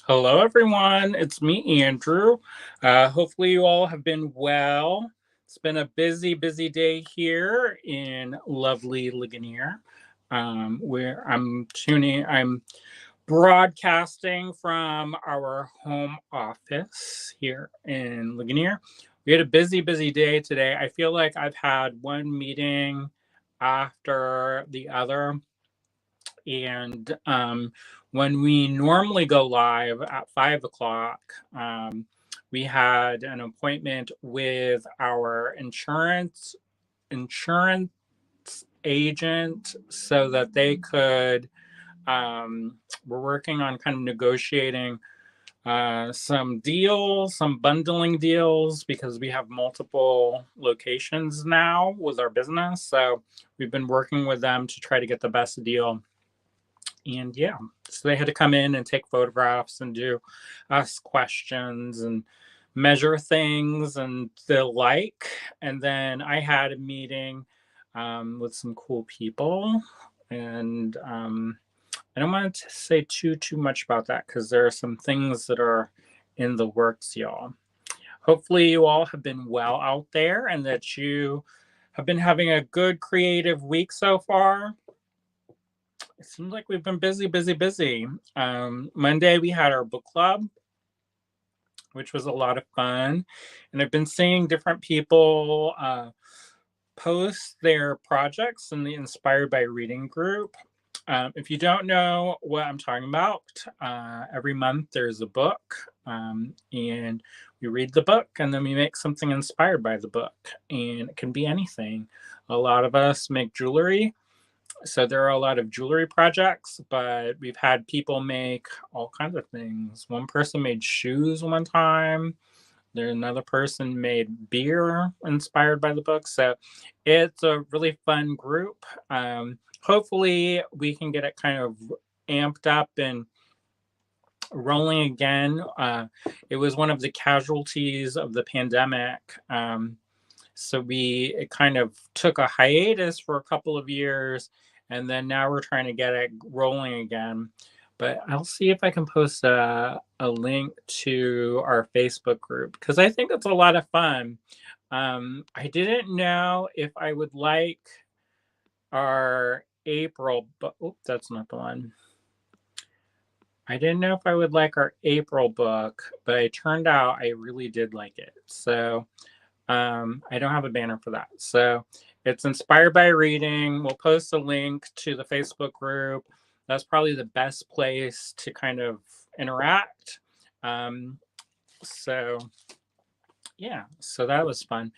Hello, everyone. It's me, Andrew. Hopefully, you all have been well. It's been a busy, busy day here in lovely Ligonier, where I'm broadcasting from our home office here in Ligonier. We had a busy, busy day today. I feel like I've had one meeting after the other, and when we normally go live at 5 o'clock, we had an appointment with our insurance agent so that they could. We're working on kind of negotiating some deals, some bundling deals, because we have multiple locations now with our business. So we've been working with them to try to get the best deal. And yeah, so they had to come in and take photographs and ask questions and measure things and the like. And then I had a meeting with some cool people. And I don't want to say too much about that because there are some things that are in the works, y'all. Hopefully you all have been well out there and that you have been having a good creative week so far. It seems like we've been busy, busy, busy. Monday we had our book club, which was a lot of fun. And I've been seeing different people post their projects in the Inspired by Reading group. If you don't know what I'm talking about, every month there's a book, and we read the book and then we make something inspired by the book. And it can be anything. A lot of us make jewelry. So there are a lot of jewelry projects, but we've had people make all kinds of things. One person made shoes one time. There's another person made beer inspired by the book. So it's a really fun group. Hopefully we can get it kind of amped up and rolling again. It was one of the casualties of the pandemic. So it kind of took a hiatus for a couple of years, and then now we're trying to get it rolling again. But I'll see if I can post a link to our Facebook group because I think it's a lot of fun. I didn't know if I would like our April, but that's not the one. I didn't know if I would like our April book, but it turned out I really did like it. So I don't have a banner for that. So it's Inspired by Reading. We'll post a link to the Facebook group. That's probably the best place to kind of interact. So yeah, so that was fun.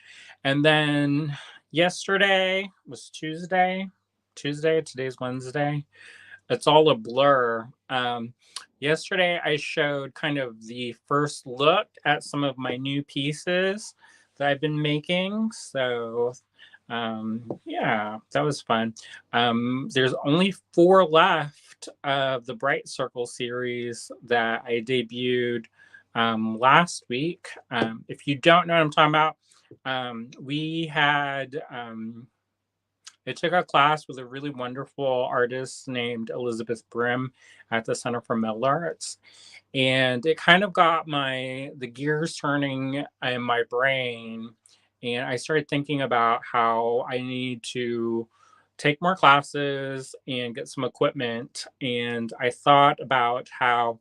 And then yesterday was Tuesday. Today's Wednesday. It's all a blur. Yesterday I showed kind of the first look at some of my new pieces that I've been making. So yeah, that was fun. There's only 4 left of the Bright Circle series that I debuted last week. If you don't know what I'm talking about, I took a class with a really wonderful artist named Elizabeth Brim at the Center for Metal Arts. And it kind of got the gears turning in my brain. And I started thinking about how I need to take more classes and get some equipment. And I thought about how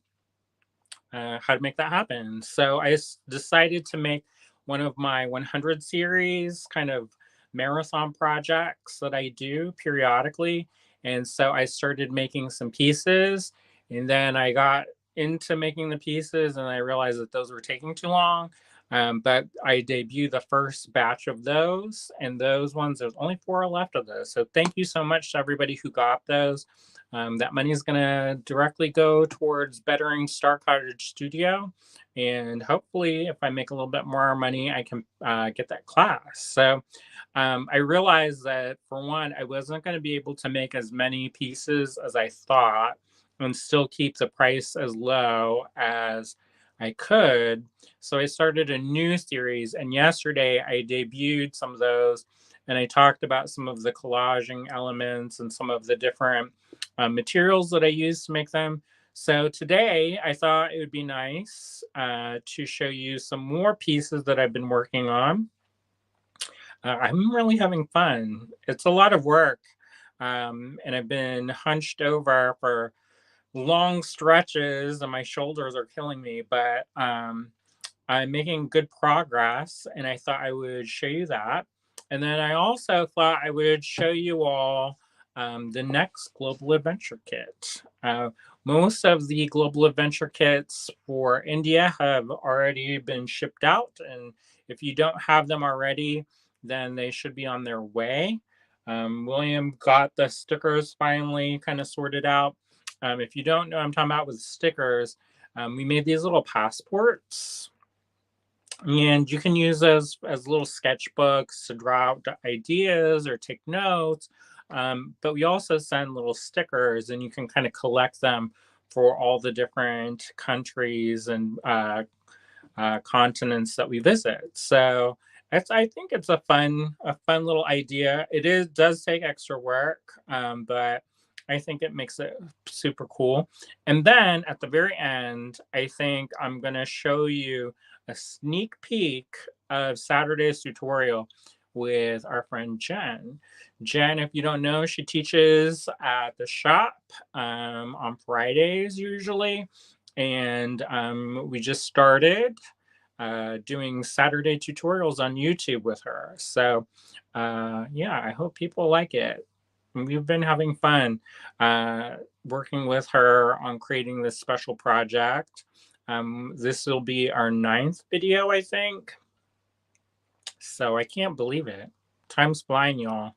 to make that happen. So I decided to make one of my 100 series kind of marathon projects that I do periodically. And so I started making some pieces, and then I got into making the pieces and I realized that those were taking too long. But I debuted the first batch of those, and those ones, there's only 4 left of those. So thank you so much to everybody who got those. That money is going to directly go towards bettering Star Cottage Studio. And hopefully, if I make a little bit more money, I can get that class. So I realized that, for one, I wasn't going to be able to make as many pieces as I thought and still keep the price as low as I could. So I started a new series, and yesterday I debuted some of those, and I talked about some of the collaging elements and some of the different materials that I use to make them. So today I thought it would be nice to show you some more pieces that I've been working on. I'm really having fun. It's a lot of work, and I've been hunched over for long stretches, and my shoulders are killing me. But I'm making good progress, and I thought I would show you that. And then I also thought I would show you all the next Global Adventure Kit. Most of the Global Adventure Kits for India have already been shipped out, and if you don't have them already, then they should be on their way. William got the stickers finally kind of sorted out. If you don't know what I'm talking about with stickers, we made these little passports, and you can use those as little sketchbooks to draw out ideas or take notes. But we also send little stickers, and you can kind of collect them for all the different countries and continents that we visit. So I think it's a fun little idea. Does take extra work, but I think it makes it super cool. And then at the very end, I think I'm going to show you a sneak peek of Saturday's tutorial with our friend Jenn. Jenn, if you don't know, she teaches at the shop on Fridays usually. And we just started doing Saturday tutorials on YouTube with her. So yeah, I hope people like it. We've been having fun working with her on creating this special project. This will be our 9th video, I think. So I can't believe it. Time's flying, y'all.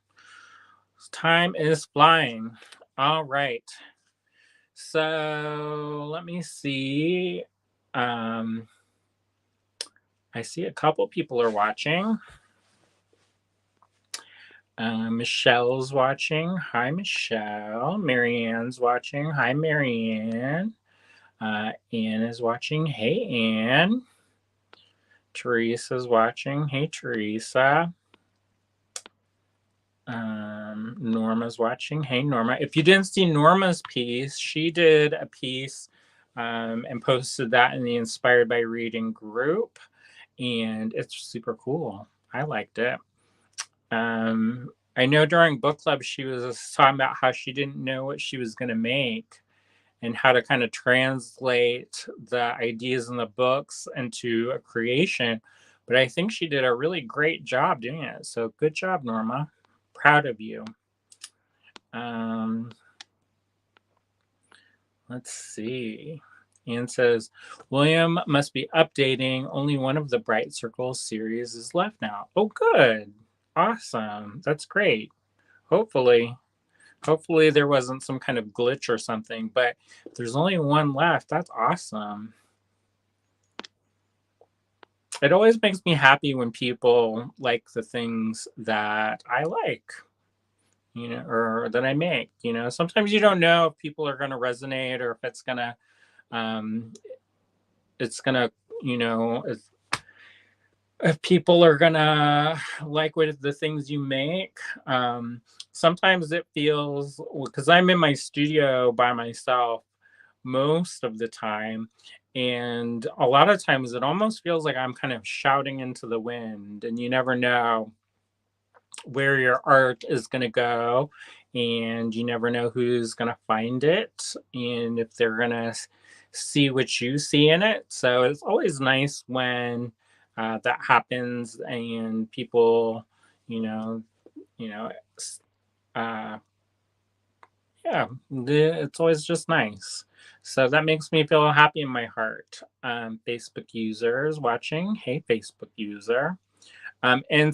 Time is flying. All right. So let me see. I see a couple people are watching. Michelle's watching. Hi, Michelle. Marianne's watching. Hi, Marianne. Anne is watching. Hey, Anne. Teresa's watching. Hey, Teresa. Norma's watching. Hey, Norma. If you didn't see Norma's piece, she did a piece and posted that in the Inspired by Reading group. And it's super cool. I liked it. I know during book club, she was talking about how she didn't know what she was going to make and how to kind of translate the ideas in the books into a creation. But I think she did a really great job doing it. So good job, Norma. Proud of you. Let's see. Anne says, William must be updating. Only one of the Bright Circles series is left now. Oh, good. Awesome. That's great. Hopefully there wasn't some kind of glitch or something, but there's only one left. That's awesome. It always makes me happy when people like the things that I like, or that I make. Sometimes you don't know if people are going to resonate or if it's going to if people are gonna like what the things you make. Sometimes it feels, because I'm in my studio by myself most of the time, and a lot of times it almost feels like I'm kind of shouting into the wind, and you never know where your art is going to go, and you never know who's going to find it and if they're going to see what you see in it. So it's always nice when that happens and people, it's always just nice. So that makes me feel happy in my heart. Facebook users watching. Hey, Facebook user. And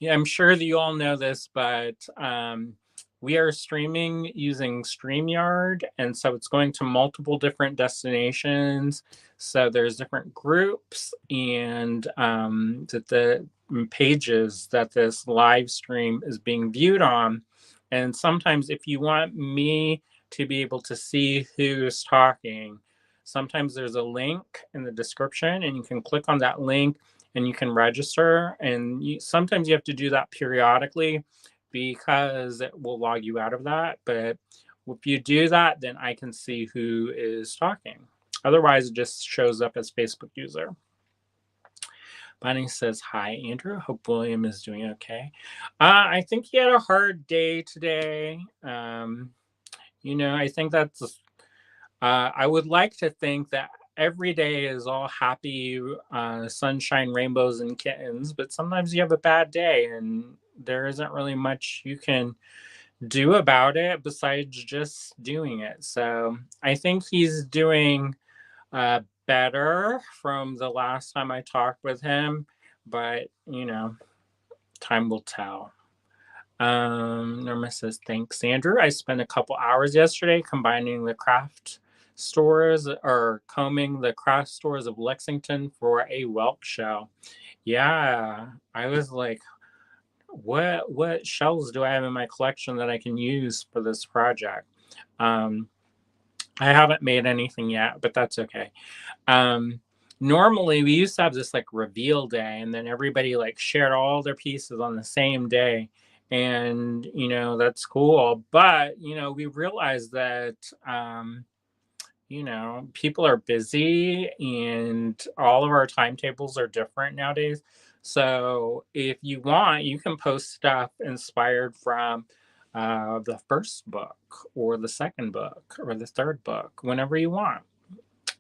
yeah, I'm sure that you all know this, but we are streaming using StreamYard, and so it's going to multiple different destinations. So there's different groups and that the pages that this live stream is being viewed on. And sometimes if you want me to be able to see who's talking, sometimes there's a link in the description, and you can click on that link and you can register. And sometimes you have to do that periodically because it will log you out of that. But If you do that, then I can see who is talking. Otherwise, it just shows up as Facebook user. Bonnie says, hi, Andrew. Hope William is doing okay. I think he had a hard day today. I think I would like to think that every day is all happy, sunshine, rainbows, and kittens, but sometimes you have a bad day and there isn't really much you can do about it besides just doing it. So I think he's doing better from the last time I talked with him, but time will tell. Norma says, thanks, Andrew. I spent a couple hours yesterday combining the craft stores or combing the craft stores of Lexington for a whelk show. Yeah, I was like, what shells do I have in my collection that I can use for this project? Um, I haven't made anything yet, but that's okay. Normally we used to have this like reveal day, and then everybody like shared all their pieces on the same day, and that's cool. But we realized that people are busy and all of our timetables are different nowadays. So if you want, you can post stuff inspired from the first book or the second book or the third book whenever you want.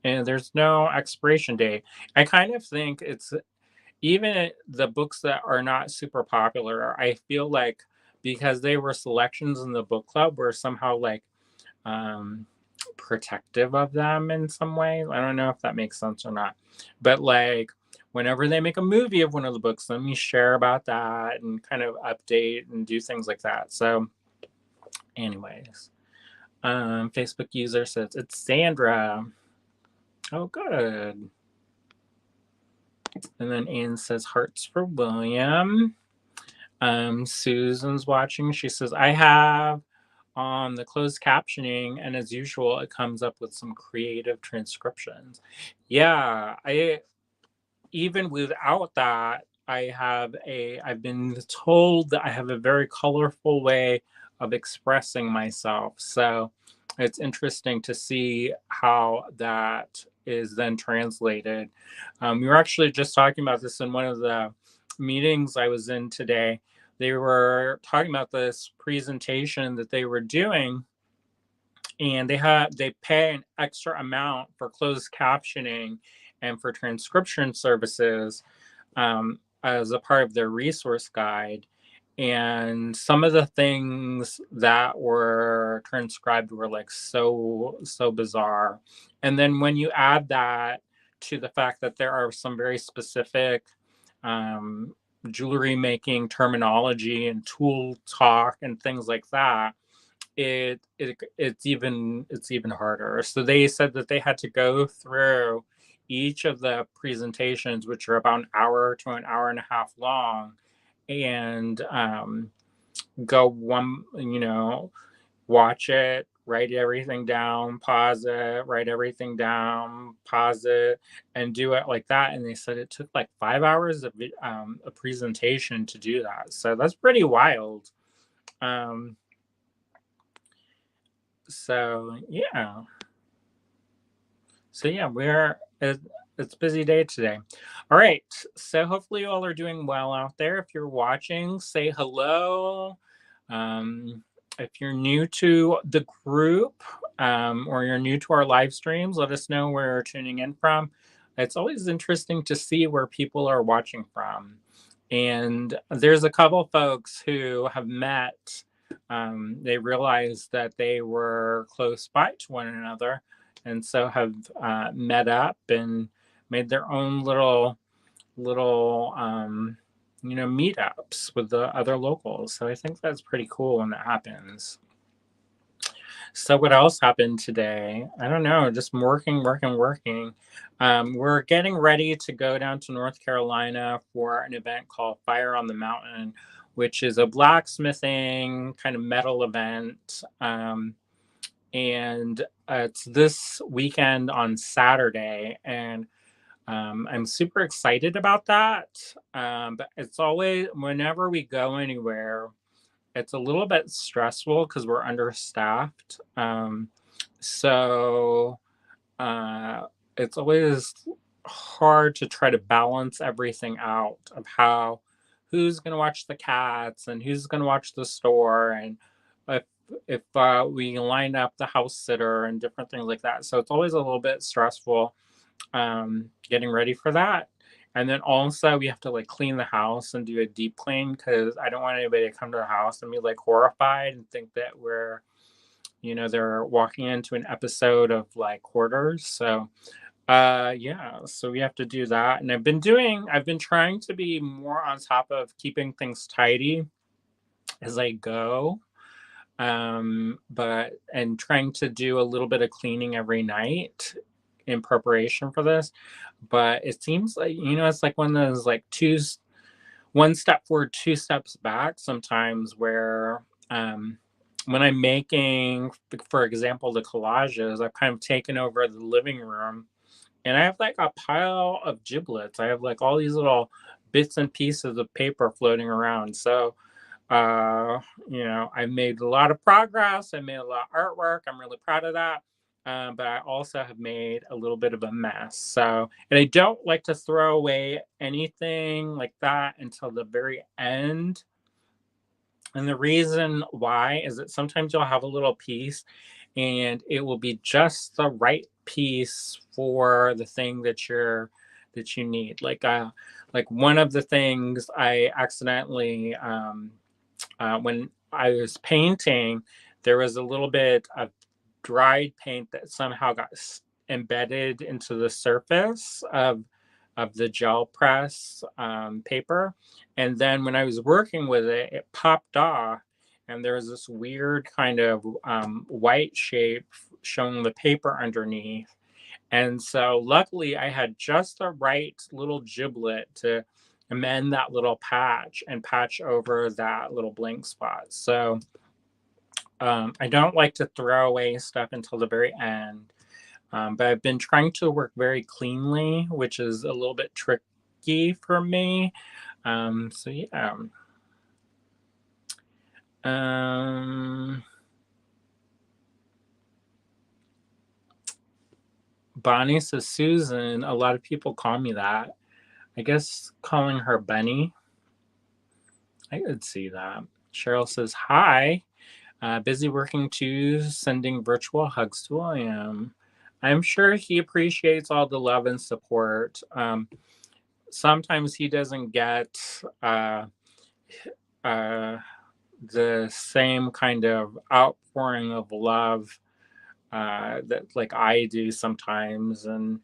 And there's no expiration date. I kind of think it's even the books that are not super popular, I feel like because they were selections in the book club, we're somehow like um, protective of them in some way. I don't know if that makes sense or not. But like whenever they make a movie of one of the books, let me share about that and kind of update and do things like that. So, anyways, Facebook user says it's Sandra. Oh, good. And then Anne says hearts for William. Susan's watching. She says, I have on the closed captioning, and as usual, it comes up with some creative transcriptions. Yeah, I even without that, I've been told that I have a very colorful way of expressing myself. So it's interesting to see how that is then translated. We were actually just talking about this in one of the meetings I was in today. They were talking about this presentation that they were doing, and they pay an extra amount for closed captioning and for transcription services as a part of their resource guide. And some of the things that were transcribed were like so bizarre. And then when you add that to the fact that there are some very specific jewelry making terminology and tool talk and things like that, it's even harder. So they said that they had to go through each of the presentations, which are about an hour to an hour and a half long, and go one, watch it, write everything down, pause it, write everything down, pause it, and do it like that. And they said it took like 5 hours of a presentation to do that. So that's pretty wild. So yeah. It's a busy day today. All right. So hopefully you all are doing well out there. If you're watching, say hello. If you're new to the group or you're new to our live streams, let us know where you're tuning in from. It's always interesting to see where people are watching from. And there's a couple folks who have met. They realized that they were close by to one another, and so have met up and made their own little meetups with the other locals. So I think that's pretty cool when that happens. So what else happened today? I don't know, just working. We're getting ready to go down to North Carolina for an event called Fire on the Mountain, which is a blacksmithing kind of metal event. And it's this weekend on Saturday, and I'm super excited about that. But it's always, whenever we go anywhere, it's a little bit stressful because we're understaffed. So uh, it's always hard to try to balance everything out of how who's going to watch the cats and who's going to watch the store, and if we line up the house sitter and different things like that. So it's always a little bit stressful getting ready for that. And then also we have to like clean the house and do a deep clean because I don't want anybody to come to the house and be like horrified and think that we're, they're walking into an episode of like Hoarders. So yeah, so we have to do that. And I've been trying to be more on top of keeping things tidy as I go. But and trying to do a little bit of cleaning every night in preparation for this. But it seems like, it's like one of those like one step forward, two steps back sometimes where when I'm making, for example, the collages, I've kind of taken over the living room and I have like a pile of giblets. I have like all these little bits and pieces of paper floating around. So, uh, I made a lot of progress. I made a lot of artwork. I'm really proud of that. But I also have made a little bit of a mess. So, and I don't like to throw away anything like that until the very end. And the reason why is that sometimes you'll have a little piece and it will be just the right piece for the thing that you need. Like one of the things I accidentally when I was painting, there was a little bit of dried paint that somehow got embedded into the surface of the gel press paper. And then when I was working with it, it popped off. And there was this weird kind of white shape showing the paper underneath. And so luckily I had just the right little giblet to amend that little patch and patch over that little blank spot. So I don't like to throw away stuff until the very end. But I've been trying to work very cleanly, which is a little bit tricky for me. So yeah. Bonnie says, Susan, a lot of people call me that. I guess calling her Bunny. I could see that. Cheryl says, hi. Busy working too, sending virtual hugs to William. I'm sure he appreciates all the love and support. Sometimes he doesn't get uh, the same kind of outpouring of love that like I do sometimes, and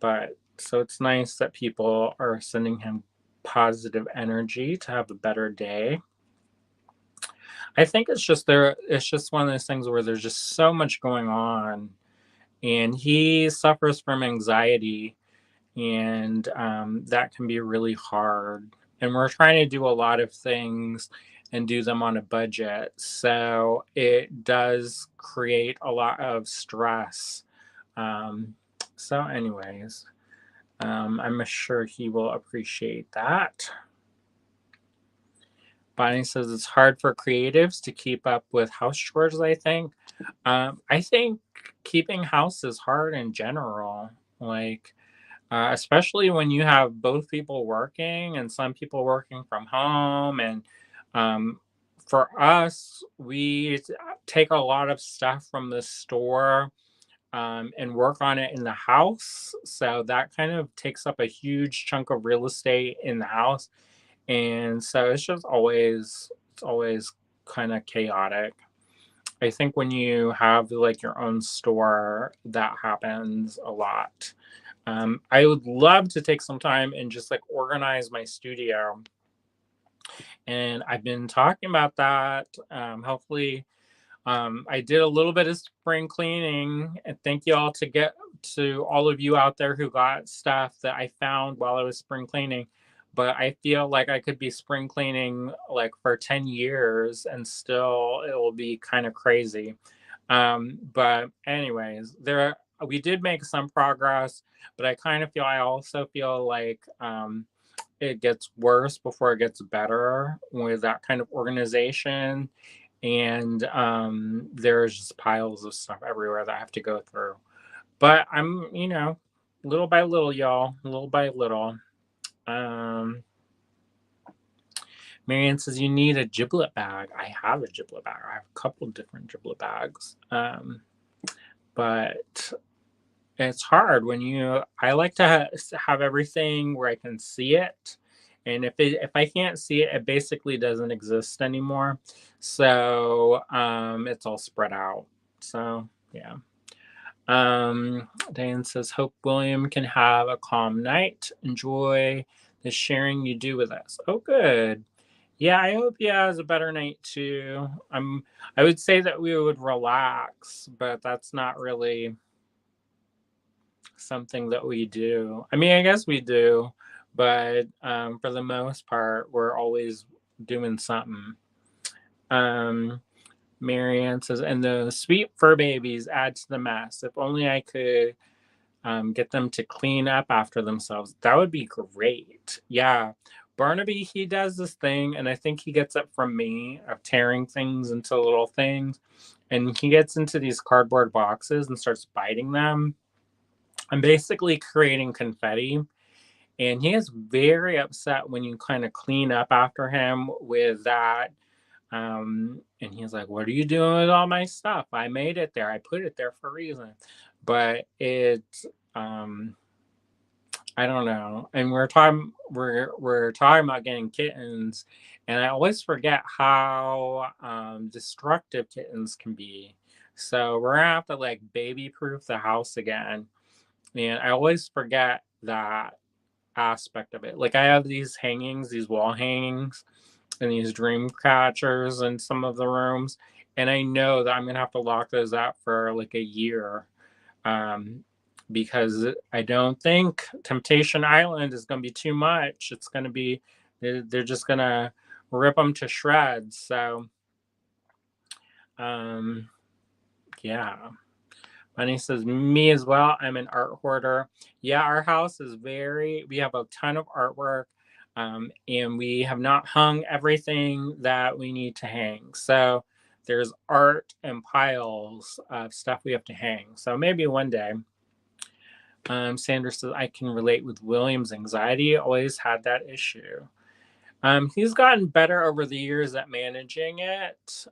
but so it's nice that people are sending him positive energy to have a better day. I think it's just one of those things where there's just so much going on, and he suffers from anxiety, and that can be really hard. And we're trying to do a lot of things and do them on a budget, so it does create a lot of stress. Um, so, anyways, I'm sure he will appreciate that. Bonnie says it's hard for creatives to keep up with house chores, I think. I think keeping house is hard in general. Like, especially when you have both people working and some people working from home. And um, for us, we take a lot of stuff from the store and work on it in the house. So that kind of takes up a huge chunk of real estate in the house. And so it's always kind of chaotic. I think when you have like your own store, that happens a lot. I would love to take some time and just like organize my studio. And I've been talking about that. Hopefully, I did a little bit of spring cleaning, and thank you all to all of you out there who got stuff that I found while I was spring cleaning. But I feel like I could be spring cleaning like for 10 years and still it will be kind of crazy. But anyways, we did make some progress, but I also feel like it gets worse before it gets better with that kind of organization. And there's just piles of stuff everywhere that I have to go through. But I'm, little by little, y'all, little by little. Um, Marianne says you need a giblet bag. I have a giblet bag. I have a couple different giblet bags. But it's hard when I like to have everything where I can see it. And if I can't see it, it basically doesn't exist anymore. So it's all spread out. So yeah. Diane says, hope William can have a calm night. Enjoy the sharing you do with us. Oh, good. Yeah, I hope he has a better night too. I would say that we would relax, but that's not really something that we do. I mean, I guess we do, but for the most part, we're always doing something. Marianne says, and the sweet fur babies add to the mess. If only I could get them to clean up after themselves. That would be great. Yeah. Barnaby, he does this thing, and I think he gets it from me of tearing things into little things. And he gets into these cardboard boxes and starts biting them. I'm basically creating confetti. And he is very upset when you kind of clean up after him with that. And he's like, what are you doing with all my stuff? I made it there. I put it there for a reason. But it's I don't know. And we're talking about getting kittens, and I always forget how destructive kittens can be. So we're gonna have to like baby proof the house again. And I always forget that aspect of it. Like I have these hangings, these wall hangings, and these dream catchers in some of the rooms, and I know that I'm gonna have to lock those up for like a year, because I don't think Temptation Island is gonna be too much. It's gonna be they're just gonna rip them to shreds. So, um, yeah. Bunny says, me as well. I'm an art hoarder. Yeah, our house is we have a ton of artwork, and we have not hung everything that we need to hang. So there's art and piles of stuff we have to hang. So maybe one day. Sandra says, I can relate with William's anxiety. Always had that issue. He's gotten better over the years at managing it.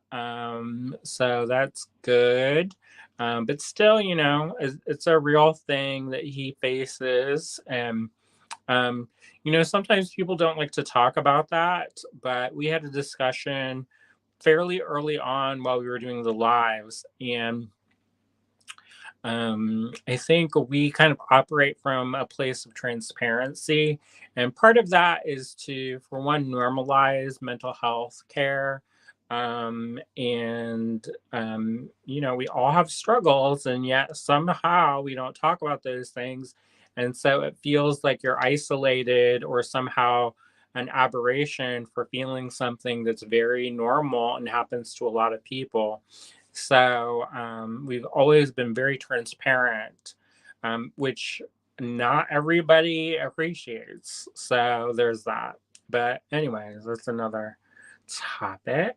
So that's good. But still, it's a real thing that he faces. And, sometimes people don't like to talk about that, but we had a discussion fairly early on while we were doing the lives. And I think we kind of operate from a place of transparency. And part of that is to, for one, normalize mental health care. We all have struggles, and yet somehow we don't talk about those things. And so it feels like you're isolated or somehow an aberration for feeling something that's very normal and happens to a lot of people. So we've always been very transparent, which not everybody appreciates. So there's that. But anyways, that's another topic.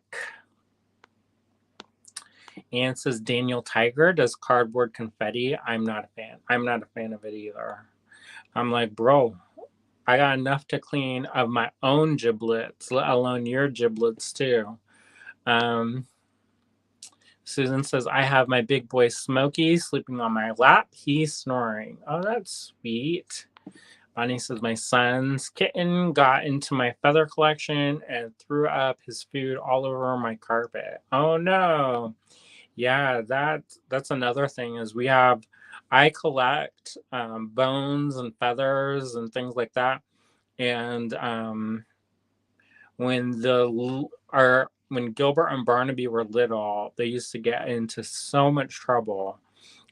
And says Daniel Tiger does cardboard confetti. I'm not a fan. I'm not a fan of it either. I'm like, bro, I got enough to clean of my own giblets, let alone your giblets too. Susan says, I have my big boy Smokey sleeping on my lap. He's snoring. Oh, that's sweet. Bonnie says, my son's kitten got into my feather collection and threw up his food all over my carpet. Oh, no. Yeah, that's another thing is I collect bones and feathers and things like that. And when when Gilbert and Barnaby were little, they used to get into so much trouble.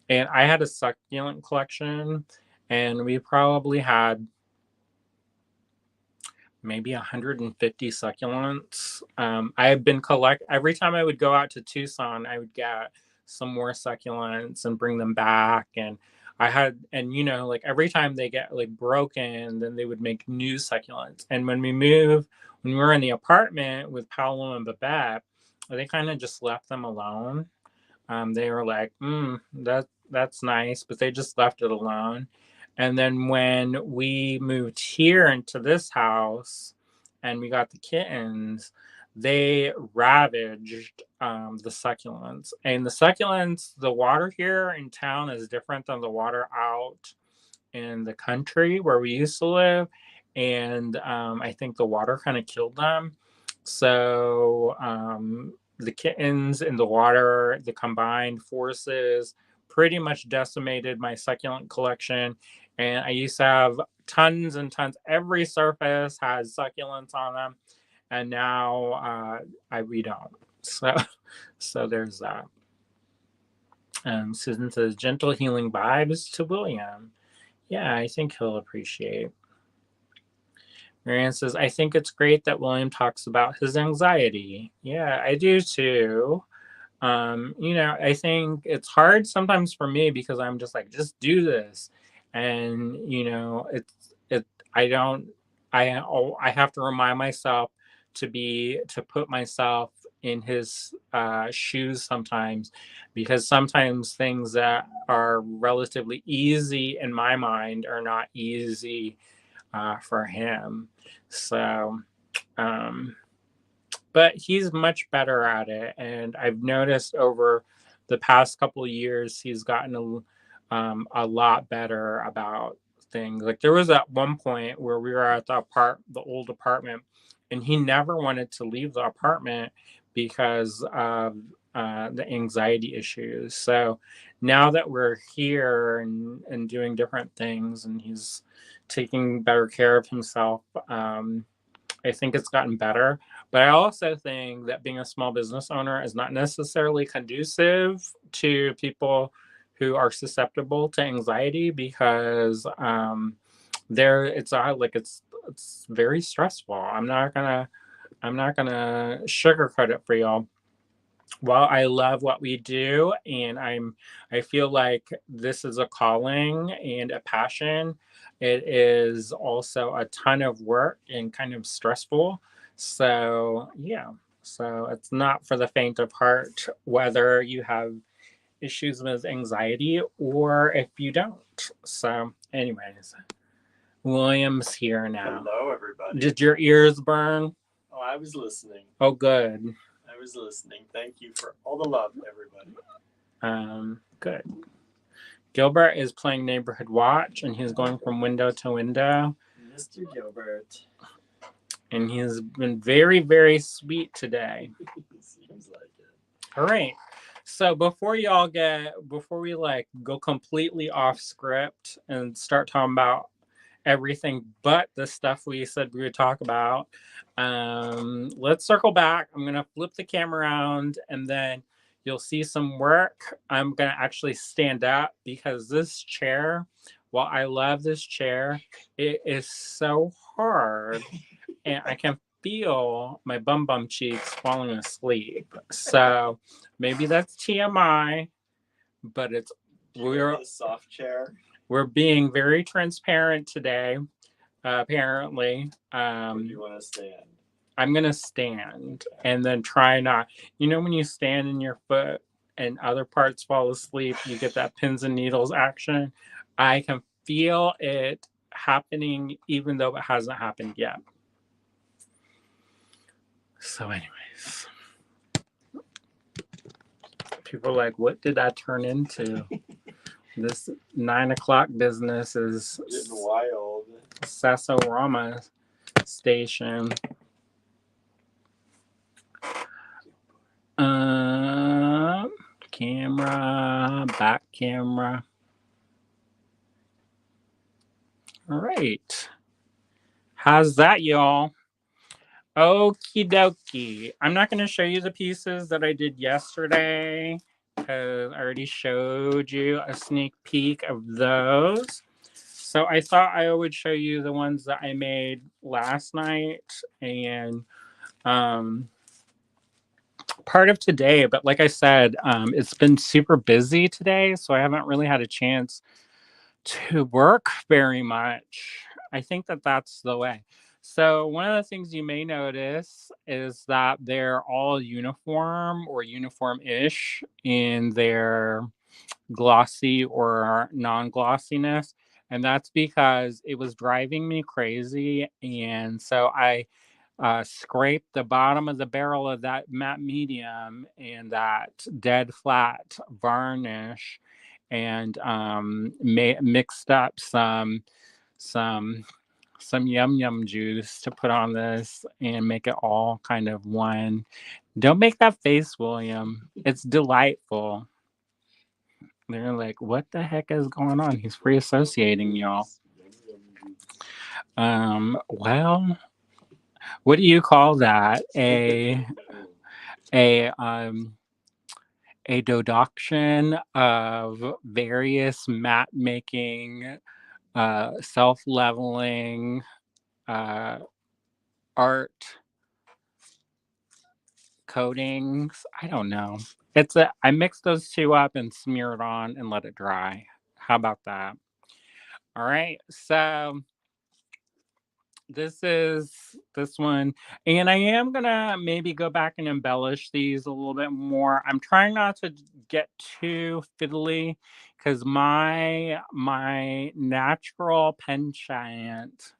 And I had a succulent collection, and we probably had maybe 150 succulents. I had been every time I would go out to Tucson, I would get some more succulents and bring them back. And and like every time they get like broken, then they would make new succulents. And when we were in the apartment with Paolo and Babette, they kind of just left them alone. They were like, that's nice, but they just left it alone. And then when we moved here into this house and we got the kittens, they ravaged the succulents. And the succulents, the water here in town is different than the water out in the country where we used to live. And I think the water kind of killed them. So the kittens in the water, the combined forces pretty much decimated my succulent collection. And I used to have tons and tons. Every surface has succulents on them. And now we don't. So there's that. Susan says, gentle healing vibes to William. Yeah, I think he'll appreciate. Marianne says, I think it's great that William talks about his anxiety. Yeah, I do too. I think it's hard sometimes for me because I'm just like, just do this. And, I have to remind myself to put myself in his shoes sometimes, because sometimes things that are relatively easy in my mind are not easy for him. So, but he's much better at it. And I've noticed over the past couple of years, he's gotten a lot better about things. Like there was at one point where we were at the old apartment, and he never wanted to leave the apartment because of the anxiety issues. So now that we're here and doing different things, and he's taking better care of himself, I think it's gotten better. But I also think that being a small business owner is not necessarily conducive to people who are susceptible to anxiety, because it's very stressful. I'm not gonna sugarcoat it for y'all. While I love what we do, and I feel like this is a calling and a passion, it is also a ton of work and kind of stressful. So yeah, so it's not for the faint of heart, whether you have issues with anxiety or if you don't. So anyways, William's here now. Hello, everybody. Did your ears burn? Oh, I was listening. Oh, good. I was listening. Thank you for all the love, everybody. Good. Gilbert is playing Neighborhood Watch, and he's going from window to window. Mr. Gilbert. And he's been very, very sweet today. Seems like it. All right. So before we go completely off script and start talking about everything but the stuff we said we would talk about, let's circle back. I'm gonna flip the camera around, and then you'll see some work. I'm gonna actually stand up because this chair, while I love this chair, it is so hard and I can feel my bum cheeks falling asleep. So maybe that's TMI, but we're a soft chair. We're being very transparent today, apparently. Do you want to stand? I'm going to stand and then try not. When you stand in your foot and other parts fall asleep, you get that pins and needles action. I can feel it happening even though it hasn't happened yet. So anyways, people are like, what did that turn into? This 9 o'clock business is getting wild. Sasorama station. Camera, back camera. All right. How's that, y'all? Okie dokie. I'm not going to show you the pieces that I did yesterday, because I already showed you a sneak peek of those. So I thought I would show you the ones that I made last night and part of today. But like I said, it's been super busy today, so I haven't really had a chance to work very much. I think that that's the way. So one of the things you may notice is that they're all uniform or uniform-ish in their glossy or non-glossiness, and that's because it was driving me crazy, and so I scraped the bottom of the barrel of that matte medium and that dead flat varnish, and mixed up some some yum yum juice to put on this and make it all kind of one. Don't make that face, William. It's delightful. They're like, what the heck is going on? He's free associating y'all. Well, what do you call that? A a deduction of various matte making, self leveling, uh, art coatings. I don't know. I mix those two up and smear it on and let it dry. How about that? All right. So this one, and I am gonna maybe go back and embellish these a little bit more. I'm trying not to get too fiddly because my natural penchant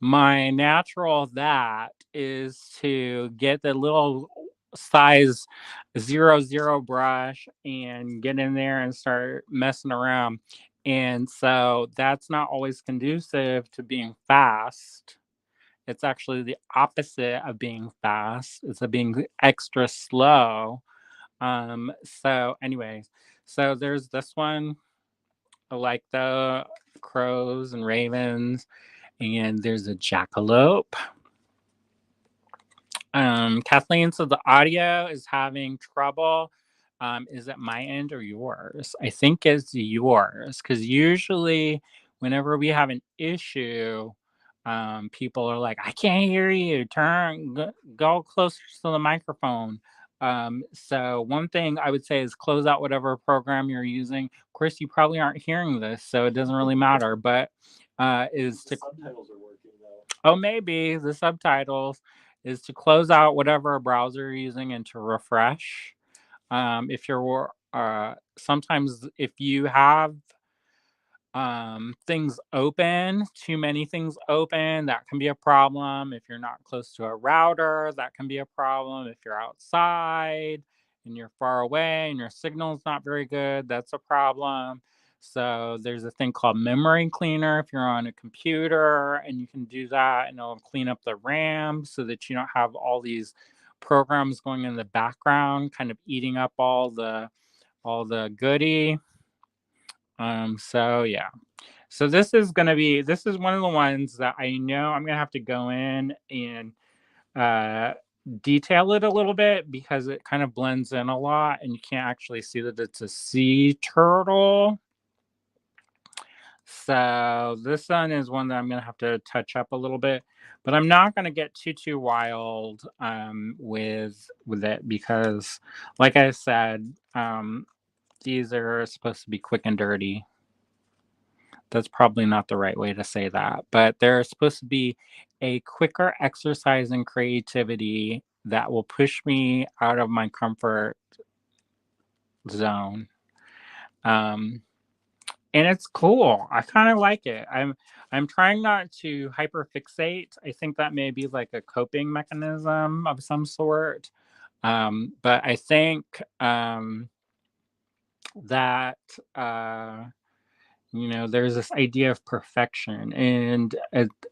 my natural that is to get the little size 00 brush and get in there and start messing around. And so that's not always conducive to being fast. It's actually the opposite of being fast. It's a being extra slow. So anyways, so there's this one. I like the crows and ravens, and there's a jackalope. Kathleen, so the audio is having trouble. Is it my end or yours? I think it's yours, because usually whenever we have an issue, people are like, I can't hear you. Go closer to the microphone. So one thing I would say is close out whatever program you're using. Of course, you probably aren't hearing this, so it doesn't really matter, but is The to subtitles are working though. oh, maybe the subtitles is to close out whatever browser you're using and to refresh. If you're sometimes if you have things open, too many things open, that can be a problem. If you're not close to a router, that can be a problem. If you're outside and you're far away and your signal's not very good, that's a problem. So there's a thing called memory cleaner if you're on a computer, and you can do that and it'll clean up the RAM so that you don't have all these programs going in the background kind of eating up all the goodie. So yeah. So this is one of the ones that I know I'm gonna have to go in and uh, detail it a little bit because it kind of blends in a lot, and you can't actually see that it's a sea turtle. So this one is one that I'm gonna have to touch up a little bit, but I'm not gonna get too wild with it because, like I said, these are supposed to be quick and dirty. That's probably not the right way to say that, but there's supposed to be a quicker exercise in creativity that will push me out of my comfort zone. Um, and it's cool. I kind of like it. I'm trying not to hyperfixate. I think that may be like a coping mechanism of some sort. But I think that there's this idea of perfection, and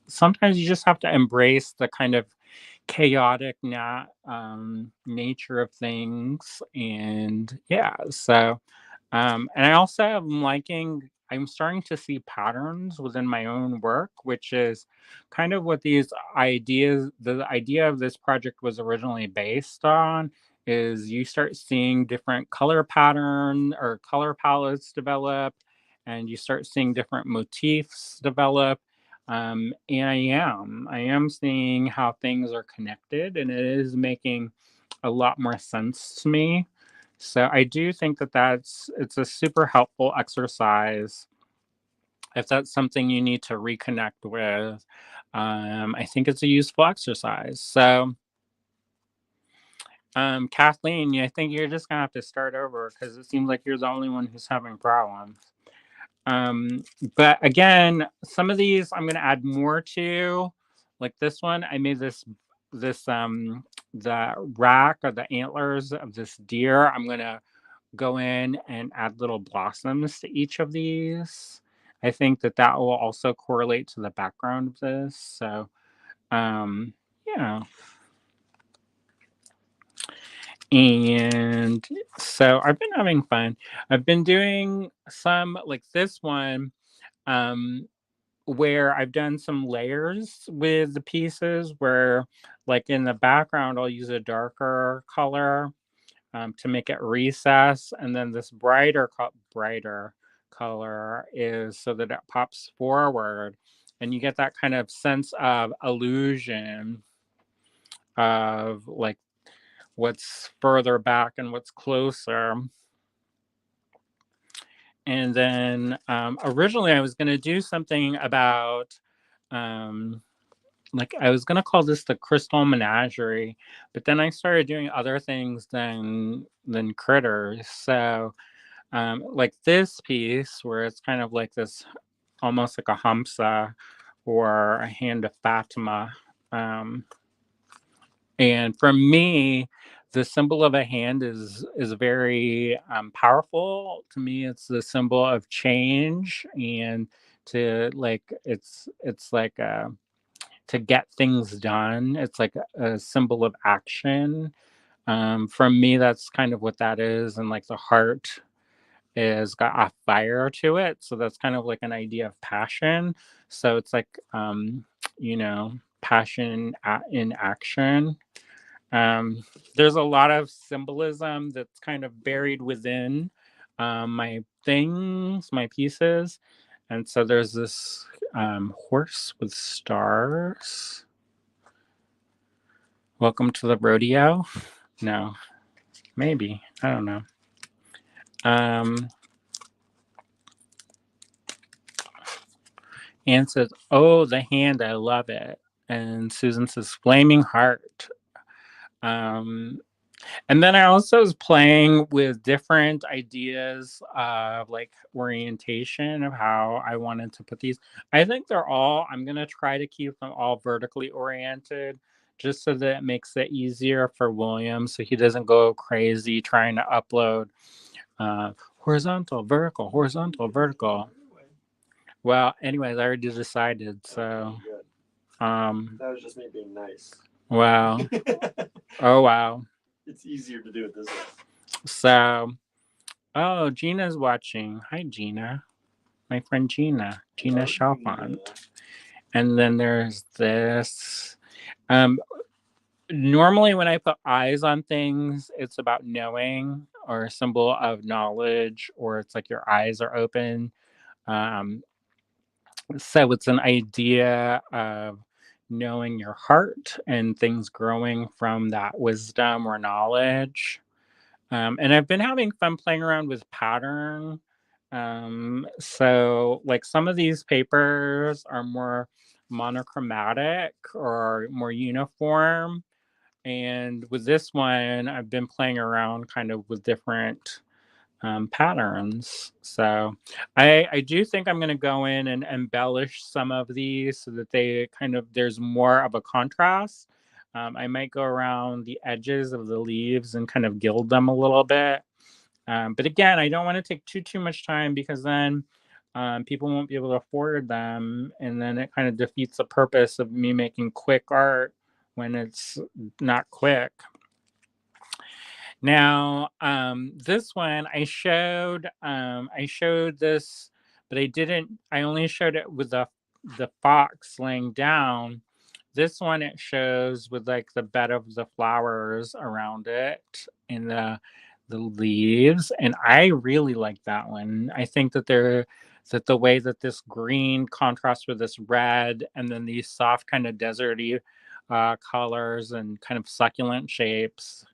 sometimes you just have to embrace the kind of chaotic nature of things. And yeah, so and I also am liking. I'm starting to see patterns within my own work, which is kind of what the idea of this project was originally based on, is you start seeing different color pattern or color palettes develop, and you start seeing different motifs develop. And I am seeing how things are connected, and it is making a lot more sense to me. So I do think that it's a super helpful exercise if that's something you need to reconnect with. I think it's a useful exercise. So, Kathleen, I think you're just gonna have to start over because it seems like you're the only one who's having problems. Um, but again, some of these I'm gonna add more to, like this one. I made this the rack or the antlers of this deer. I'm gonna go in and add little blossoms to each of these. I think that will also correlate to the background of this. So, yeah. And so I've been having fun. I've been doing some like this one, um, where I've done some layers with the pieces where, like in the background, I'll use a darker color to make it recess, and then this brighter color is so that it pops forward, and you get that kind of sense of illusion of like what's further back and what's closer. And then originally I was going to do something about um, like I was gonna call this the crystal menagerie, but then I started doing other things than critters. So like this piece where it's kind of like this almost like a hamsa or a hand of Fatima. Um, and for me, the symbol of a hand is very powerful. To me, it's the symbol of change and to like it's like to get things done. It's like a symbol of action. For me, that's kind of what that is. And like the heart is got a fire to it. So that's kind of like an idea of passion. So it's like, passion in action. There's a lot of symbolism that's kind of buried within my things, my pieces. And so there's this horse with stars. Welcome to the rodeo. No, maybe. I don't know. Anne says, "Oh, the hand, I love it." And Susan says, "Flaming heart." Um, And then I also was playing with different ideas of like orientation of how I wanted to put these. I think I'm going to try to keep them all vertically oriented just so that it makes it easier for William so he doesn't go crazy trying to upload horizontal, vertical, horizontal, vertical. Well, anyways, I already decided. So, that was just me being nice. wow. Oh, wow. It's easier to do it this way. So, oh, Gina's watching. Hi, Gina. My friend Gina Chalfont. And then there's this. Normally, when I put eyes on things, it's about knowing or a symbol of knowledge, or it's like your eyes are open. Um, so it's an idea of knowing your heart and things growing from that wisdom or knowledge. And I've been having fun playing around with pattern. So like some of these papers are more monochromatic or more uniform. And with this one, I've been playing around kind of with different patterns. So I do think I'm going to go in and embellish some of these so that they kind of, there's more of a contrast. I might go around the edges of the leaves and kind of gild them a little bit. But again, I don't want to take too much time because then people won't be able to afford them. And then it kind of defeats the purpose of me making quick art when it's not quick. Now, this one I showed this, but I only showed it with the fox laying down. This one it shows with like the bed of the flowers around it and the leaves. And I really like that one. I think that that the way that this green contrasts with this red and then these soft kind of deserty colors and kind of succulent shapes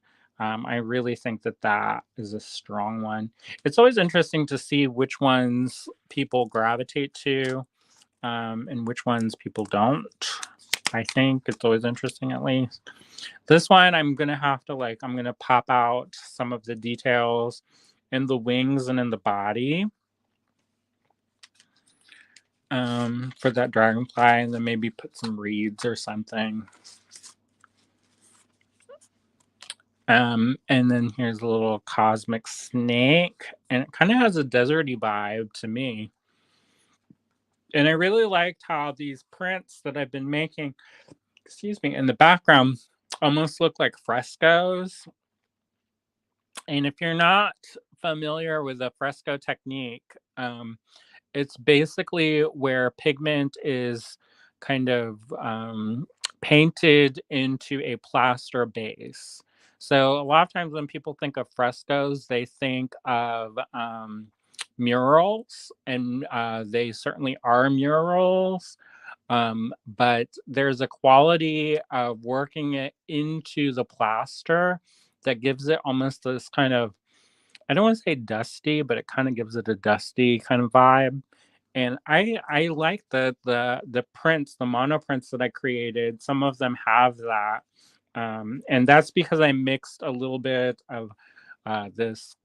I really think that that is a strong one. It's always interesting to see which ones people gravitate to, and which ones people don't. I think it's always interesting, at least. This one, I'm gonna have to I'm gonna pop out some of the details in the wings and in the body, for that dragonfly, and then maybe put some reeds or something. And then here's a little cosmic snake, and it kind of has a deserty vibe to me. And I really liked how these prints that I've been making, excuse me, in the background almost look like frescoes. And if you're not familiar with the fresco technique, it's basically where pigment is kind of painted into a plaster base. So a lot of times when people think of frescoes, they think of murals, and they certainly are murals. But there's a quality of working it into the plaster that gives it almost this kind of, I don't want to say dusty, but it kind of gives it a dusty kind of vibe. And I like the prints, the mono prints that I created. Some of them have that, and that's because I mixed a little bit of this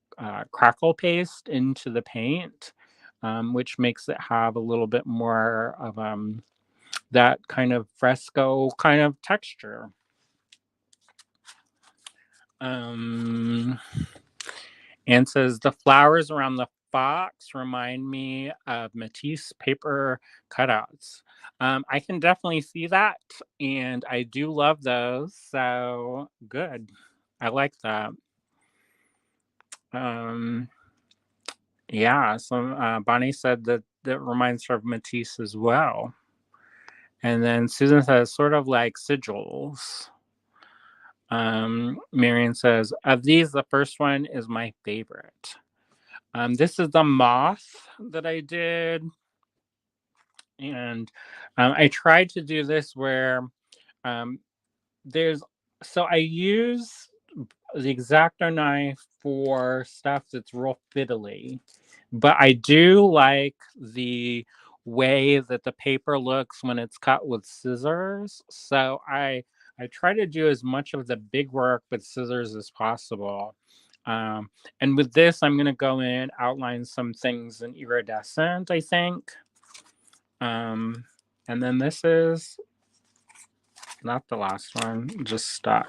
crackle paste into the paint, which makes it have a little bit more of that kind of fresco kind of texture. And says the flowers around the fox remind me of Matisse paper cutouts. I can definitely see that, and I do love those. So good, I like that. Um, yeah. So Bonnie said that that reminds her of Matisse as well. And then Susan says sort of like sigils. Marion says, of these, the first one is my favorite. This is the moth that I did. And I tried to do this where um, there's, so I use the X-Acto knife for stuff that's real fiddly, but I do like the way that the paper looks when it's cut with scissors. So I try to do as much of the big work with scissors as possible. And with this, I'm going to go in, outline some things in iridescent, I think. And then this is not the last one, just stop.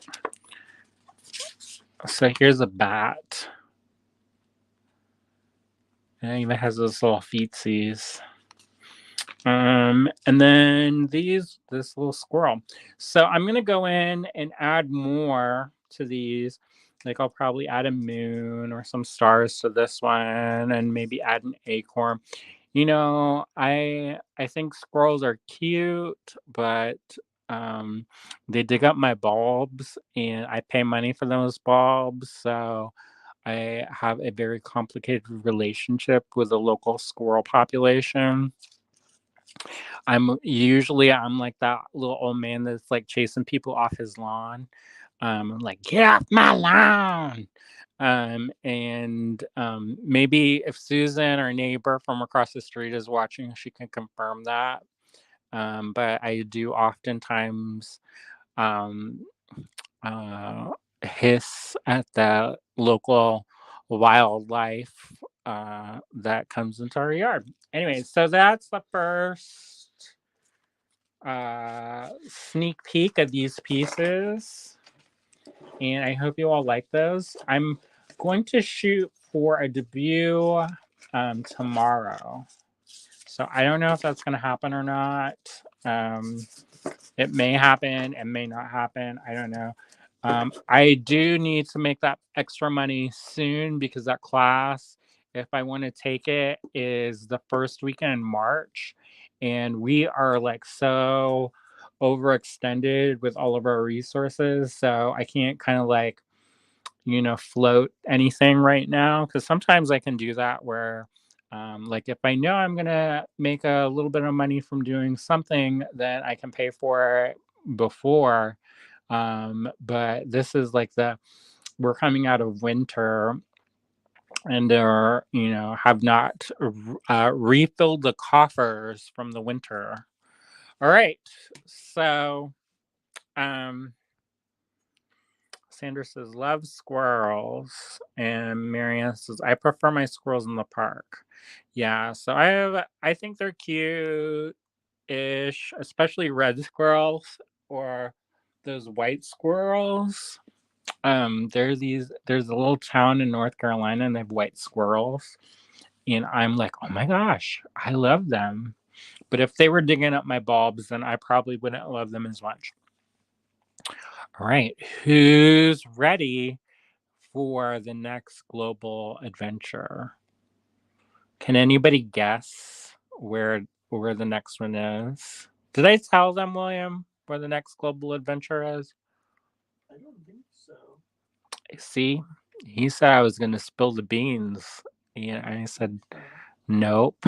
So here's a bat. And it even has those little feetsies. And then this little squirrel. So I'm gonna go in and add more to these. Like I'll probably add a moon or some stars to this one, and maybe add an acorn. You know, I think squirrels are cute, but they dig up my bulbs, and I pay money for those bulbs. So I have a very complicated relationship with the local squirrel population. I'm like that little old man that's like chasing people off his lawn. I'm like, get off my lawn. And maybe if Susan, our neighbor from across the street, is watching, she can confirm that. But I do oftentimes um, uh, hiss at the local wildlife that comes into our yard. Anyway, so that's the first sneak peek of these pieces, and I hope you all like those. I'm going to shoot for a debut tomorrow, so I don't know if that's going to happen or not. It may happen, it may not happen, I don't know. I do need to make that extra money soon, because that class, if I want to take it, is the first weekend in March. And we are like so overextended with all of our resources. So I can't kind of like, float anything right now. Because sometimes I can do that where, like if I know I'm going to make a little bit of money from doing something, then I can pay for it before. But this is like we're coming out of winter and they're, have not refilled the coffers from the winter. All right. So, Sandra says, love squirrels. And Marianne says, I prefer my squirrels in the park. Yeah. So I think they're cute ish, especially red squirrels or those white squirrels. There's a little town in North Carolina and they have white squirrels. And I'm like, oh my gosh, I love them. But if they were digging up my bulbs, then I probably wouldn't love them as much. All right, who's ready for the next global adventure? Can anybody guess where the next one is? Did I tell them, William, where the next global adventure is? I don't think so. See, he said I was going to spill the beans. Yeah, I said, nope.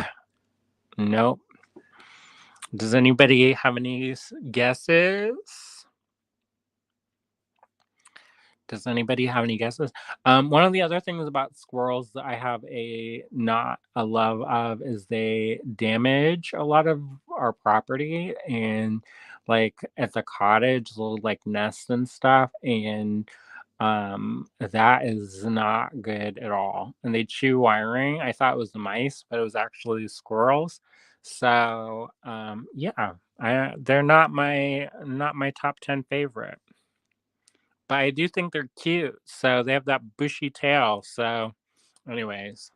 Does anybody have any guesses? One of the other things about squirrels that I have not a love of is they damage a lot of our property and like at the cottage, little like nests and stuff. And that is not good at all. And they chew wiring. I thought it was the mice, but it was actually squirrels. So yeah, they're not my top 10 favorite. But I do think they're cute. So they have that bushy tail. So, anyways,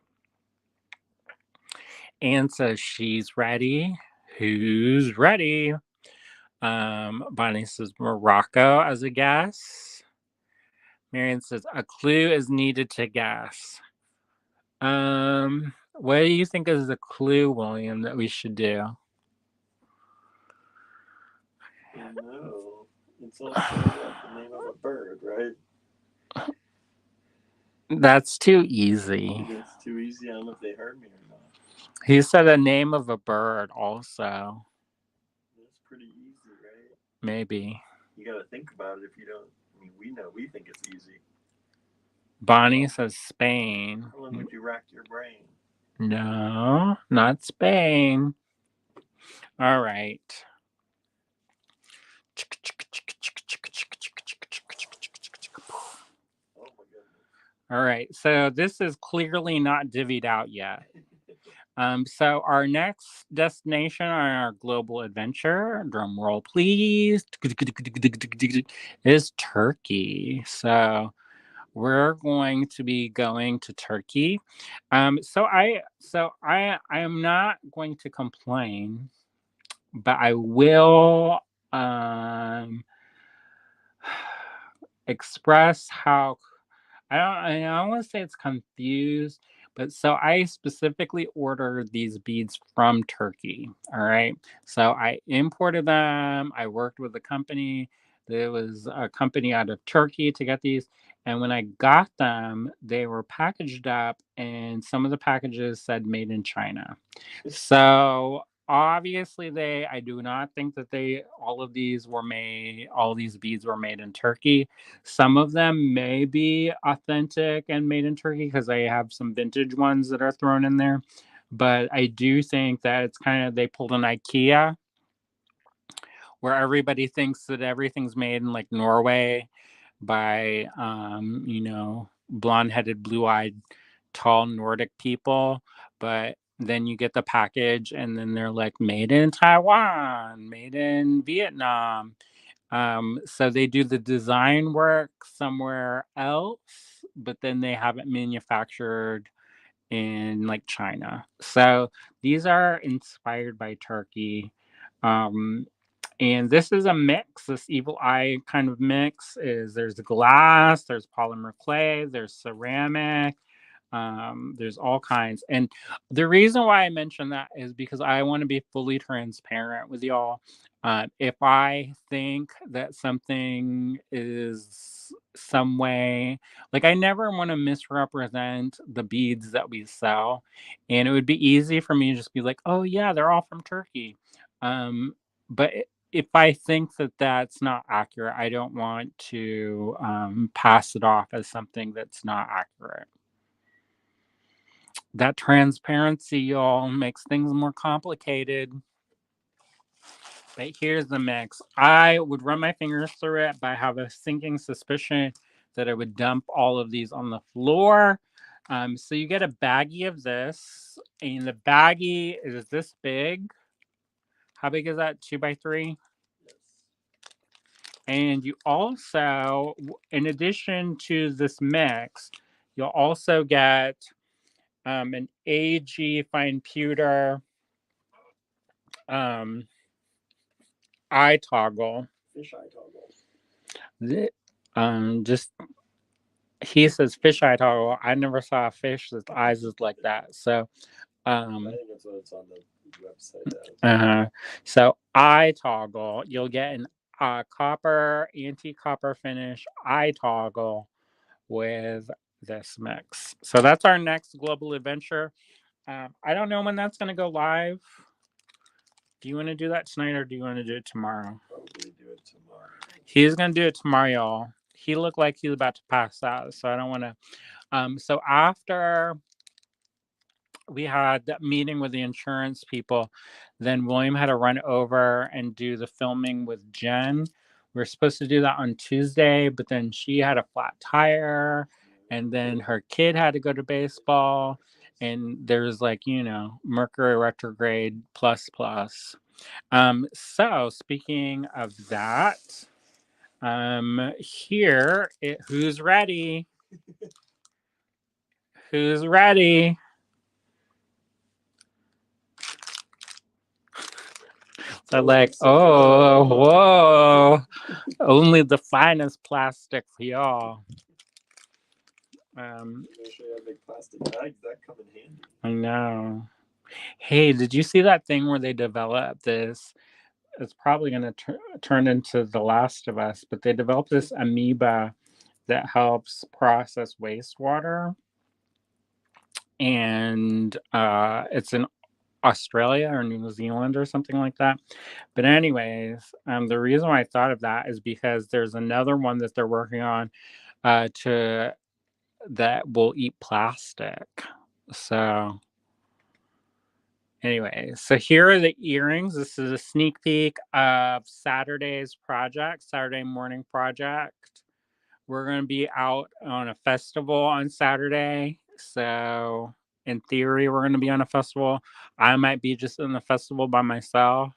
Anne says she's ready. Who's ready? Bonnie says Morocco as a guess. Marion says a clue is needed to guess. What do you think is the clue, William, that we should do? No, it's also what, the name of a bird, right? That's too easy. It's too easy. I don't know if they heard me or not. He said a name of a bird also. That's pretty easy, right? Maybe. You got to think about it if you don't. I mean, we think it's easy. Bonnie says Spain. How long would you rack your brain? No, not Spain. All right. Oh my goodness. All right. So this is clearly not divvied out yet. So our next destination on our global adventure, drum roll please, is Turkey. So we're going to be going to Turkey. So I am not going to complain, but I will express how I don't want to say it's confused, but so I specifically ordered these beads from Turkey. All right. So I imported them. I worked with a company. There was a company out of Turkey to get these. And when I got them, they were packaged up, and some of the packages said made in China. So obviously I do not think that all of these beads were made in Turkey. Some of them may be authentic and made in Turkey because I have some vintage ones that are thrown in there. But I do think that it's kind of, they pulled an IKEA where everybody thinks that everything's made in like Norway by, blonde-headed, blue-eyed, tall Nordic people. But then you get the package and then they're like made in Taiwan, made in Vietnam. So they do the design work somewhere else, but then they have it manufactured in like China. So these are inspired by Turkey. And this is a mix, this evil eye kind of mix is there's glass, there's polymer clay, there's ceramic, there's all kinds. And the reason why I mention that is because I want to be fully transparent with y'all. If I think that something is some way, like I never want to misrepresent the beads that we sell. And it would be easy for me to just be like, oh yeah, they're all from Turkey. But if I think that that's not accurate, I don't want to pass it off as something that's not accurate. That transparency, y'all, makes things more complicated. But here's the mix. I would run my fingers through it, but I have a sinking suspicion that I would dump all of these on the floor. So you get a baggie of this, and the baggie is this big. How big is that? 2x3? Yes. And you also, in addition to this mix, you'll also get an AG fine pewter eye toggle. Fish eye toggle. Just he says fish eye toggle. I never saw a fish that's eyes is like that. So I think that's what it's on the website as. So eye toggle, you'll get an copper, anti-copper finish eye toggle with this mix. So that's our next global adventure. I don't know when that's going to go live. Do you want to do that tonight or do you want to do it tomorrow? Probably do it tomorrow. He's going to do it tomorrow, y'all. He looked like he's about to pass out, so I don't want to. So after we had that meeting with the insurance people, then William had to run over and do the filming with Jenn. We were supposed to do that on Tuesday, but then she had a flat tire, and then her kid had to go to baseball, and there's like, you know, Mercury retrograde plus. So speaking of that, who's ready? Who's ready? So like, oh, whoa, only the finest plastic for y'all. Make sure you have big plastic bags. That come in handy. I know. Hey, did you see that thing where they developed this? It's probably going to turn into The Last of Us, but they developed this amoeba that helps process wastewater. And it's in Australia or New Zealand or something like that. But anyways, the reason why I thought of that is because there's another one that they're working on that will eat plastic. So anyways, so here are the earrings. This is a sneak peek of Saturday's project, Saturday morning project. We're going to be out on a festival on Saturday. So in theory, we're going to be on a festival. I might be just in the festival by myself.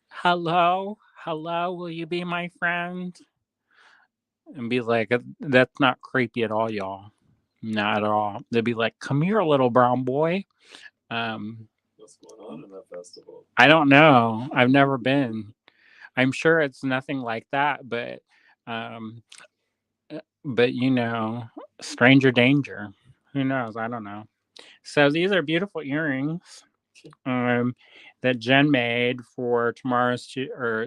Hello, will you be my friend? And be like, that's not creepy at all, y'all. Not at all. They'd be like, come here, little brown boy. What's going on in that festival? I don't know. I've never been. I'm sure it's nothing like that, but you know, stranger danger. Who knows? I don't know. So these are beautiful earrings that Jenn made for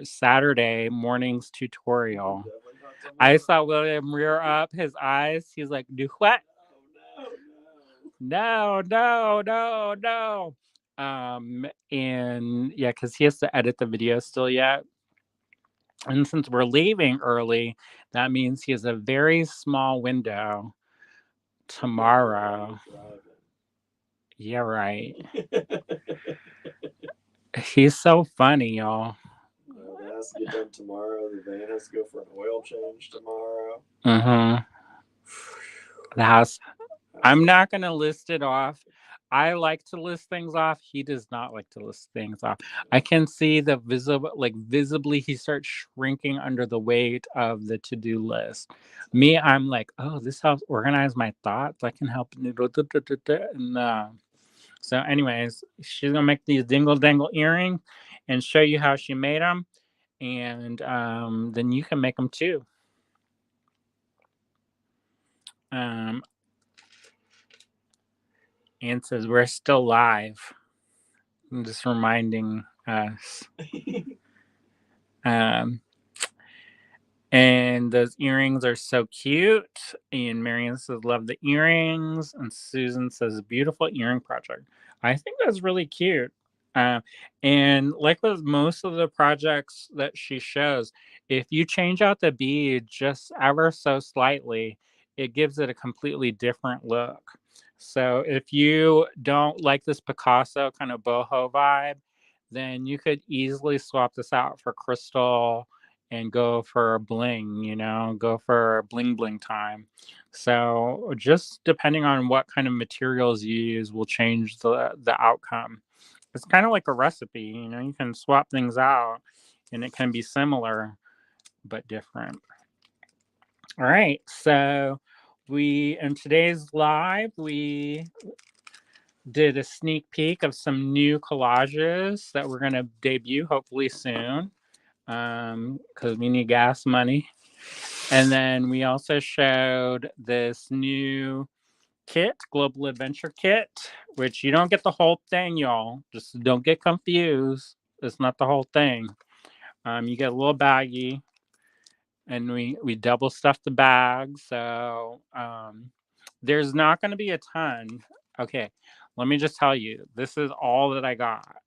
Saturday morning's tutorial. I saw William rear up his eyes. He's like, do what? No. And yeah, because he has to edit the video still yet. And since we're leaving early, that means he has a very small window tomorrow. Yeah, right. He's so funny, y'all. That has to get done tomorrow. The van has to go for an oil change tomorrow. The house. I'm not going to list it off. I like to list things off. He does not like to list things off. I can see the visibly he starts shrinking under the weight of the to-do list. Me, I'm like, oh, this helps organize my thoughts. I can help. So anyways, she's going to make these dingle dangle earrings and show you how she made them. And then you can make them too. And says we're still live. I'm just reminding us. And those earrings are so cute. And Marion says, love the earrings. And Susan says, beautiful earring project. I think that's really cute. Uh, and like with most of the projects that she shows, if you change out the bead just ever so slightly, it gives it a completely different look. So if you don't like this Picasso kind of boho vibe, then you could easily swap this out for crystal and go for bling, go for bling bling time. So just depending on what kind of materials you use will change the outcome. It's kind of like a recipe, you can swap things out and it can be similar but different. All right, so we in today's live we did a sneak peek of some new collages that we're going to debut hopefully soon, because we need gas money. And then we also showed this new kit, Global Adventure Kit, which you don't get the whole thing, y'all. Just don't get confused. It's not the whole thing. You get a little baggie, and we double stuff the bag. So there's not going to be a ton. Okay, let me just tell you, this is all that I got.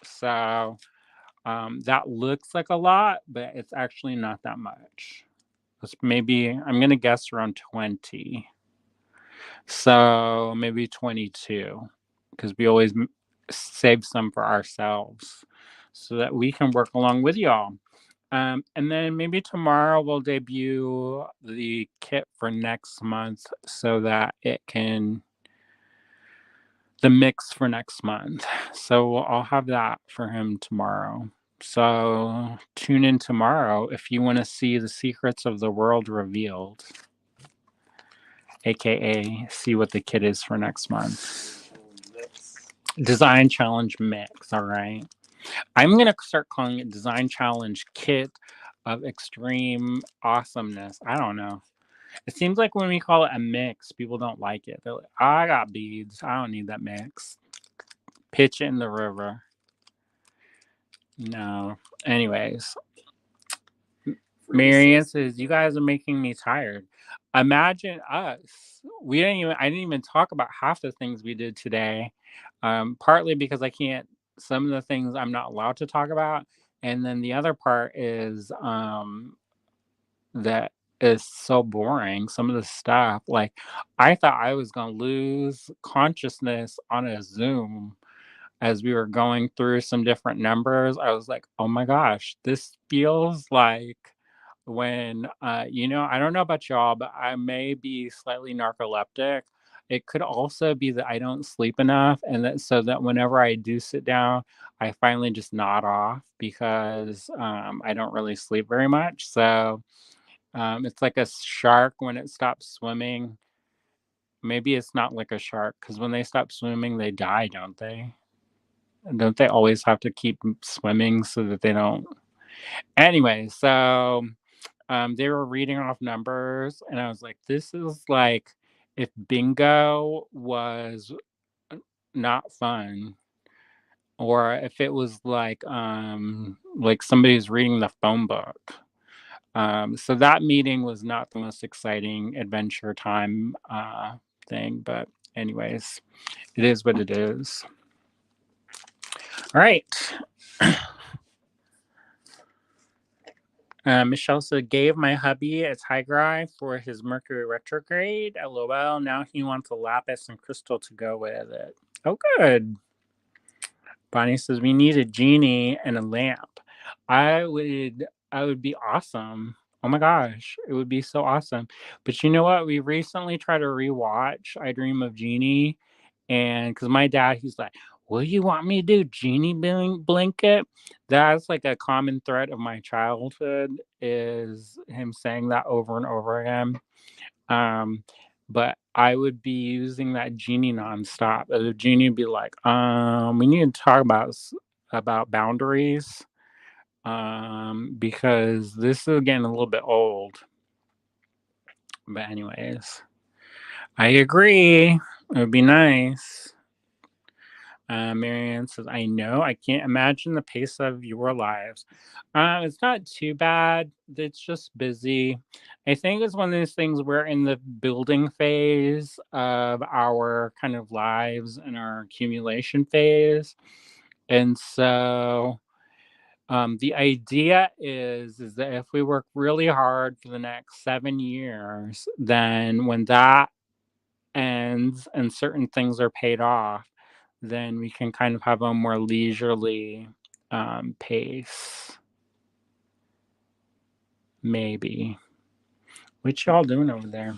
So that looks like a lot, but it's actually not that much. It's maybe, I'm going to guess around 20. So maybe 22, because we always save some for ourselves so that we can work along with y'all. And then maybe tomorrow we'll debut the kit for next month so that the mix for next month. So I'll have that for him tomorrow. So tune in tomorrow if you want to see the secrets of the world revealed, aka see what the kit is for next month. Design challenge mix. All right, I'm gonna start calling it design challenge kit of extreme awesomeness. I don't know, it seems like when we call it a mix, people don't like it. They're like, I got beads, I don't need that mix. Pitch it in the river. No. Anyways, Marianne says, you guys are making me tired. Imagine us. I didn't even talk about half the things we did today. Partly because I can't, some of the things I'm not allowed to talk about. And then the other part is that is so boring. Some of the stuff, like I thought I was going to lose consciousness on a Zoom as we were going through some different numbers. I was like, oh my gosh, this feels like when I don't know about y'all, but I may be slightly narcoleptic. It could also be that I don't sleep enough, and that so that whenever I do sit down, I finally just nod off because I don't really sleep very much. So it's like a shark when it stops swimming. Maybe it's not like a shark because when they stop swimming, they die, don't they? Don't they always have to keep swimming so that they don't? Anyway, so they were reading off numbers, and I was like, this is like if bingo was not fun, or if it was like somebody's reading the phone book. So that meeting was not the most exciting adventure time thing, but anyways, it is what it is. All right. Michelle said, gave my hubby a Tiger Eye for his Mercury retrograde. LOL. Now he wants a lapis and crystal to go with it. Oh, good. Bonnie says, we need a genie and a lamp. I would be awesome. Oh my gosh, it would be so awesome. But you know what? We recently tried to rewatch I Dream of Jeannie, and because my dad, he's like, will you want me to do Genie Blanket? That's like a common thread of my childhood, is him saying that over and over again. But I would be using that genie nonstop. The genie would be like, we need to talk about boundaries, because this is getting a little bit old. But anyways, I agree. It would be nice. Marianne says, I know. I can't imagine the pace of your lives. It's not too bad. It's just busy. I think it's one of those things we're in the building phase of our kind of lives and our accumulation phase. And so the idea is that if we work really hard for the next 7 years, then when that ends and certain things are paid off, then we can kind of have a more leisurely pace. Maybe. What y'all doing over there?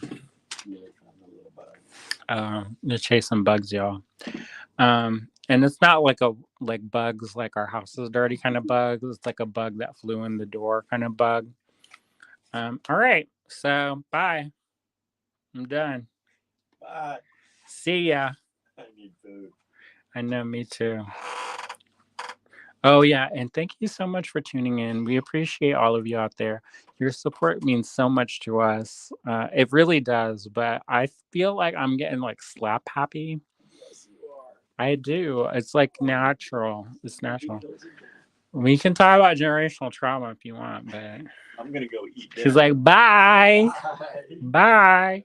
To chase some bugs, y'all. And it's not like bugs like our house is dirty kind of bug. It's like a bug that flew in the door kind of bug. All right. So bye. I'm done. Bye. See ya. I need food. I know, me too. Oh, yeah. And thank you so much for tuning in. We appreciate all of you out there. Your support means so much to us. It really does. But I feel like I'm getting like slap happy. Yes, you are. I do. It's like natural. It's natural. We can talk about generational trauma if you want, but I'm going to go eat dinner. She's like, bye. Bye. Bye.